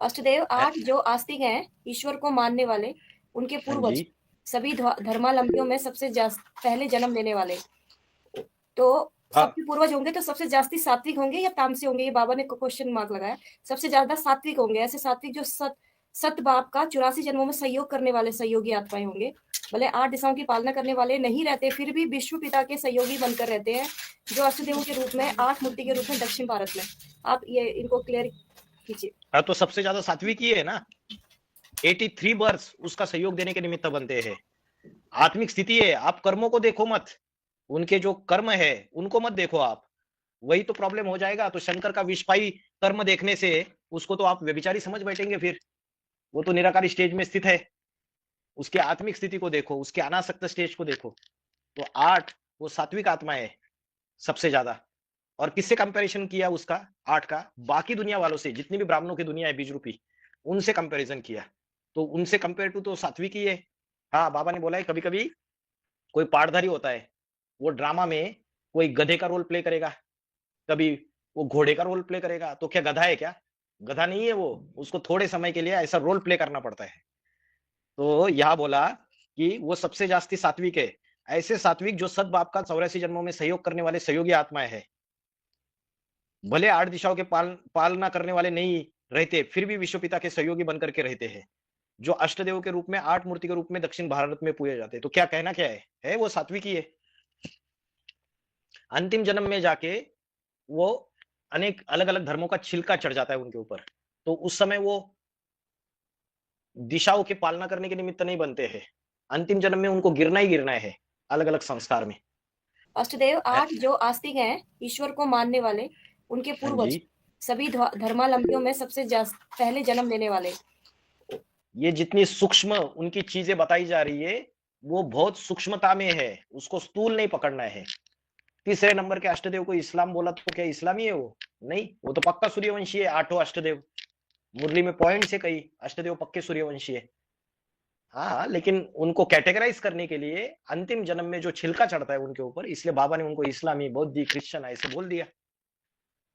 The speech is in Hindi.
अष्टदेव है? 8 जो आस्तिक हैं, ईश्वर को मानने वाले, उनके हाँ जी। पूर्वज, सभी धर्मावलंबियों में सबसे पहले जन्म लेने वाले। तो हाँ, सबके पूर्वज होंगे तो सबसे जास्ती सात्विक होंगे या तामसी होंगे? ये बाबा ने क्वेश्चन मार्क लगाया। सबसे ज्यादा सात्विक होंगे, ऐसे सात्विक जो सत बाप का 84 जन्मों में सहयोग करने वाले सहयोगी आत्माएं होंगे। भले 8 दिशाओं की पालना करने वाले नहीं रहते, फिर भी विश्व पिता के सहयोगी बनकर रहते हैं, जो अष्टदेवों के रूप में, 8 मूर्ति के रूप में दक्षिण भारत में। आप ये इनको क्लियर कीजिए। हाँ, तो सबसे ज्यादा सात्विक ही है ना। 83 वर्ष उसका सहयोग देने के निमित्त बनते हैं। आत्मिक स्थिति है, आप कर्मों को देखो मत, उनके जो कर्म है उनको मत देखो आप। वही तो प्रॉब्लम हो जाएगा। तो शंकर का विषपाई कर्म देखने से उसको तो आप व्यभिचारी समझ बैठेंगे फिर। वो तो निराकारी स्टेज में स्थित है। उसकी आत्मिक स्थिति को देखो, उसके अनासक्त स्टेज को देखो। तो 8 वो सात्विक आत्मा है सबसे ज्यादा। और किससे कंपैरिजन किया उसका 8 का? बाकी दुनिया वालों से, जितनी भी ब्राह्मणों की दुनिया है बीज रूपी, उनसे कंपैरिजन किया। तो उनसे कंपेयर टू तो सात्विक ही है। हाँ, बाबा ने बोला है कभी कभी कोई पाठधारी होता है, वो ड्रामा में कोई गधे का रोल प्ले करेगा, कभी वो घोड़े का रोल प्ले करेगा। तो क्या गधा है क्या? गधा नहीं है वो। उसको थोड़े समय के लिए ऐसा रोल प्ले करना पड़ता है। तो यह बोला कि वो सबसे जास्ती सात्विक है। ऐसे सात्विक जो सद बाप का 84 जन्मों में सहयोग करने वाले सहयोगी आत्माएं है। भले 8 दिशाओं के पालना करने वाले नहीं रहते, फिर भी विश्व पिता के सहयोगी बनकर के रहते हैं। जो अष्टदेव के रूप में, 8 मूर्ति के रूप में दक्षिण भारत में पूजे जाते हैं। तो क्या कहना क्या है वो सात्विक ही है। अंतिम जन्म में जाके वो अनेक अलग अलग धर्मों का छिलका चढ़ जाता है उनके ऊपर। तो उस समय वो दिशाओं की पालना करने के निमित्त नहीं बनते हैं। अंतिम जन्म में उनको गिरना ही गिरना है अलग अलग संस्कार में। अष्टदेव है? 8 जो आस्तिक हैं, ईश्वर को मानने वाले, उनके हाँ जी। पूर्वज, सभी धर्मावलंबियों में सबसे पहले जन्म लेने वाले। ये जितनी सूक्ष्म उनकी चीजें बताई जा रही है, वो बहुत सूक्ष्मता में है। उसको स्थूल नहीं पकड़ना है। तीसरे नंबर के अष्टदेव को इस्लाम बोला तो क्या इस्लामी है वो? नहीं, वो तो पक्का सूर्यवंशी है। 8 अष्टदेव मुरली में पॉइंट से कही अष्टदेव पक्के सूर्यवंशी है। हाँ, लेकिन उनको कैटेगराइज करने के लिए अंतिम जन्म में जो छिलका चढ़ता है उनके ऊपर, इसलिए बाबा ने उनको इस्लामी, बौद्धी, क्रिश्चियन ऐसे बोल दिया।